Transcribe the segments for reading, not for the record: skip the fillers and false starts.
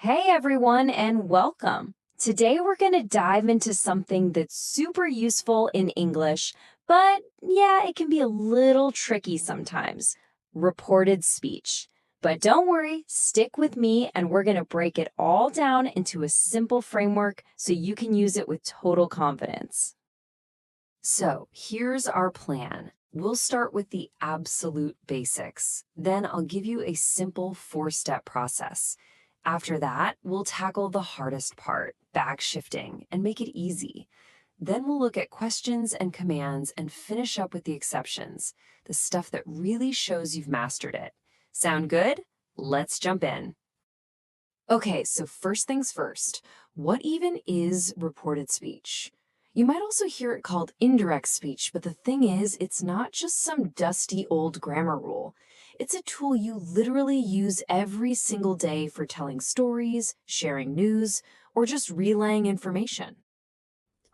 Hey everyone, and welcome. Today we're going to dive into something that's super useful in English, but yeah, it can be a little tricky sometimes. Reported speech. But don't worry, stick with me and we're going to break it all down into a simple framework so you can use it with total confidence. So here's our plan. We'll start with the absolute basics. Then I'll give you a simple 4-step process. After that, we'll tackle the hardest part, backshifting, and make it easy. Then we'll look at questions and commands and finish up with the exceptions, the stuff that really shows you've mastered it. Sound good? Let's jump in. Okay, so first things first, what even is reported speech? You might also hear it called indirect speech, but the thing is, it's not just some dusty old grammar rule. It's a tool you literally use every single day for telling stories, sharing news, or just relaying information.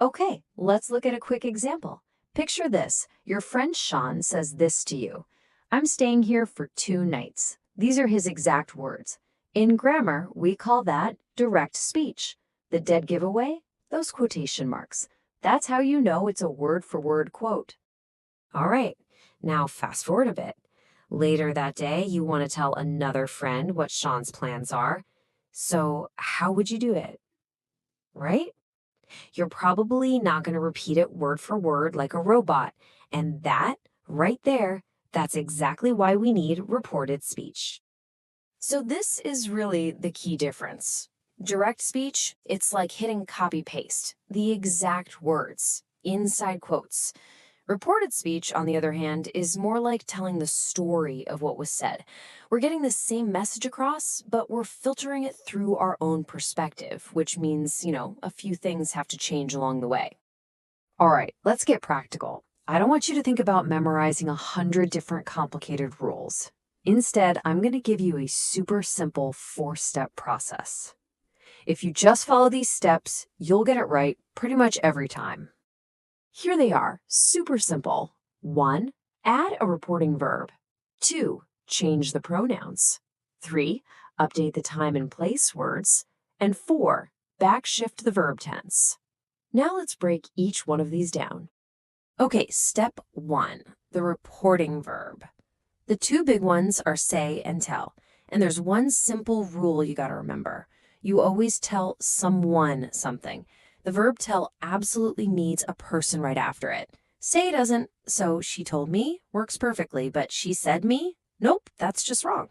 Okay, let's look at a quick example. Picture this. Your friend Sean says this to you. I'm staying here for 2 nights. These are his exact words. In grammar, we call that direct speech. The dead giveaway? Those quotation marks. That's how you know it's a word-for-word quote. All right, now fast forward a bit. Later that day, you want to tell another friend what Sean's plans are. So how would you do it? Right? You're probably not going to repeat it word for word like a robot. And that, right there, that's exactly why we need reported speech. So this is really the key difference. Direct speech, it's like hitting copy-paste, the exact words, inside quotes. Reported speech, on the other hand, is more like telling the story of what was said. We're getting the same message across, but we're filtering it through our own perspective, which means, a few things have to change along the way. All right, let's get practical. I don't want you to think about memorizing 100 different complicated rules. Instead, I'm going to give you a super simple 4-step process. If you just follow these steps, you'll get it right pretty much every time. Here they are, super simple. 1, add a reporting verb. 2, change the pronouns. 3, update the time and place words. And 4, backshift the verb tense. Now let's break each one of these down. Okay, step 1, the reporting verb. The 2 big ones are say and tell. And there's one simple rule you gotta remember. You always tell someone something. The verb tell absolutely needs a person right after it. Say doesn't, so she told me works perfectly, but she said me? Nope, that's just wrong.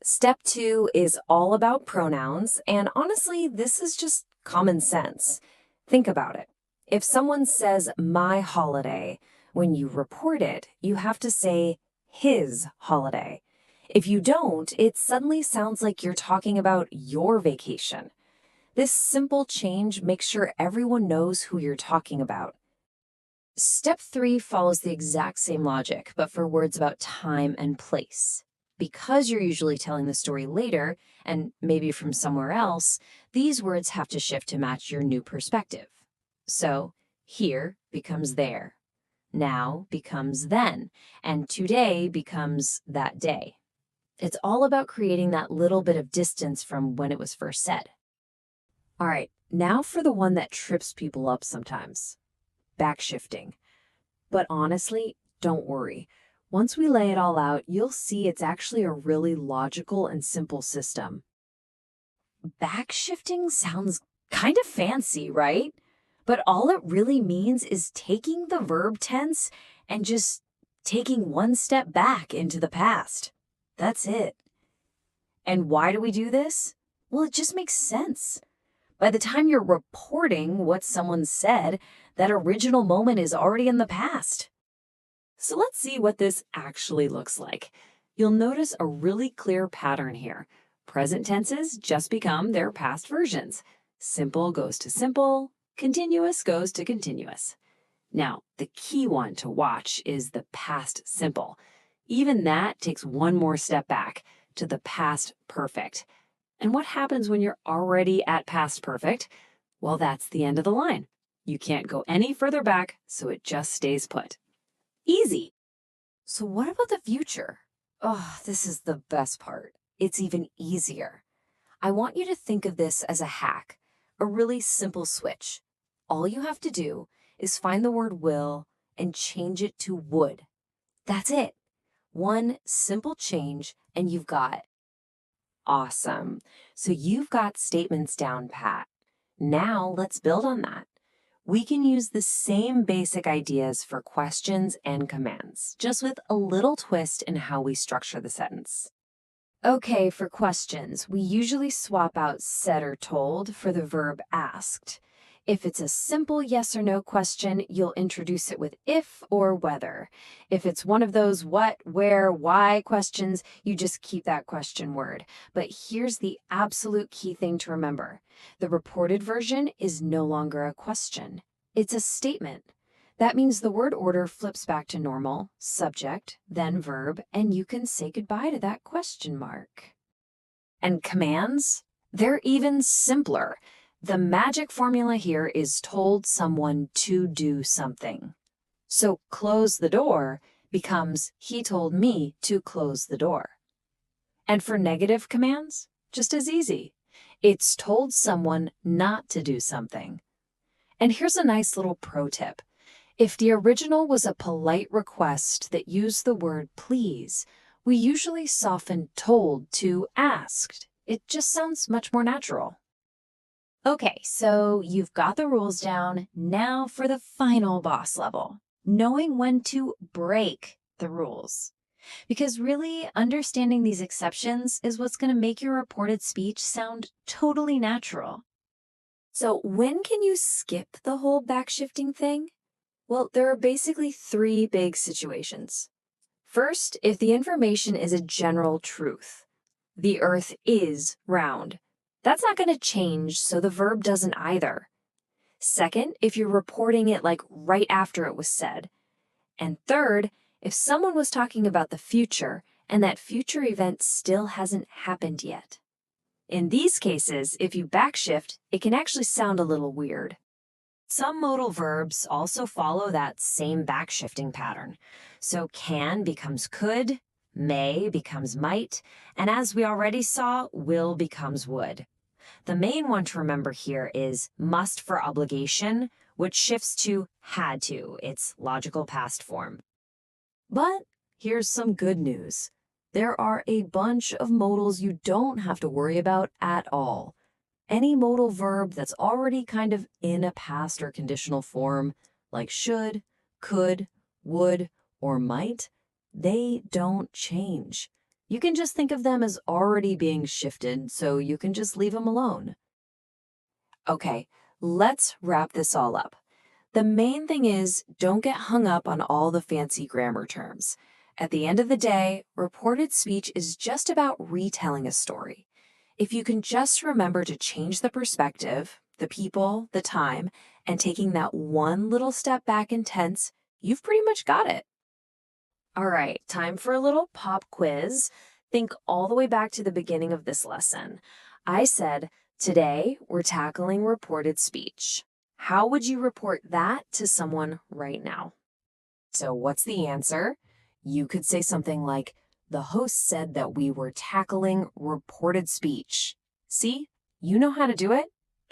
Step 2 is all about pronouns, and honestly, this is just common sense. Think about it. If someone says my holiday, when you report it, you have to say his holiday. If you don't, it suddenly sounds like you're talking about your vacation. This simple change makes sure everyone knows who you're talking about. Step 3 follows the exact same logic, but for words about time and place. Because you're usually telling the story later, and maybe from somewhere else, these words have to shift to match your new perspective. So, here becomes there. Now becomes then, and today becomes that day. It's all about creating that little bit of distance from when it was first said. All right, now for the one that trips people up sometimes, backshifting. But honestly, don't worry. Once we lay it all out, you'll see it's actually a really logical and simple system. Backshifting sounds kind of fancy, right? But all it really means is taking the verb tense and just taking one step back into the past. That's it. And why do we do this? Well, it just makes sense. By the time you're reporting what someone said, that original moment is already in the past. So let's see what this actually looks like. You'll notice a really clear pattern here. Present tenses just become their past versions. Simple goes to simple, continuous goes to continuous. Now, the key one to watch is the past simple. Even that takes one more step back to the past perfect. And what happens when you're already at past perfect? Well, that's the end of the line. You can't go any further back, so it just stays put. Easy. So what about the future? Oh, this is the best part. It's even easier. I want you to think of this as a hack, a really simple switch. All you have to do is find the word will and change it to would. That's it. One simple change and you've got. Awesome. So you've got statements down pat. Now let's build on that. We can use the same basic ideas for questions and commands, just with a little twist in how we structure the sentence. Okay, for questions, we usually swap out said or told for the verb asked. If it's a simple yes or no question, you'll introduce it with if or whether. If it's one of those what, where, why questions, you just keep that question word. But here's the absolute key thing to remember. The reported version is no longer a question. It's a statement. That means the word order flips back to normal, subject, then verb, and you can say goodbye to that question mark. And commands? They're even simpler. The magic formula here is told someone to do something. So close the door becomes he told me to close the door. And for negative commands, just as easy. It's told someone not to do something. And here's a nice little pro tip. If the original was a polite request that used the word please, we usually soften told to asked. It just sounds much more natural. Okay, so you've got the rules down. Now for the final boss level, knowing when to break the rules. Because really, understanding these exceptions is what's going to make your reported speech sound totally natural. So when can you skip the whole backshifting thing? Well, there are basically three big situations. First, if the information is a general truth. The earth is round. That's not going to change, so the verb doesn't either. Second, if you're reporting it like right after it was said. And third, if someone was talking about the future and that future event still hasn't happened yet. In these cases, if you backshift, it can actually sound a little weird. Some modal verbs also follow that same backshifting pattern. So can becomes could, may becomes might, and as we already saw, will becomes would. The main one to remember here is must for obligation, which shifts to had to, its logical past form. But here's some good news. There are a bunch of modals you don't have to worry about at all. Any modal verb that's already kind of in a past or conditional form, like should, could, would, or might, they don't change. You can just think of them as already being shifted, so you can just leave them alone. Okay, let's wrap this all up. The main thing is, don't get hung up on all the fancy grammar terms. At the end of the day, reported speech is just about retelling a story. If you can just remember to change the perspective, the people, the time, and taking that one little step back in tense, you've pretty much got it. All right, time for a little pop quiz. Think all the way back to the beginning of this lesson. I said, today we're tackling reported speech. How would you report that to someone right now? So what's the answer? You could say something like, the host said that we were tackling reported speech. See, you know how to do it.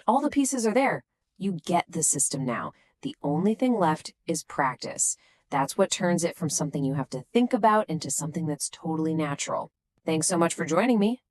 All the pieces are there. You get the system now. The only thing left is practice. That's what turns it from something you have to think about into something that's totally natural. Thanks so much for joining me.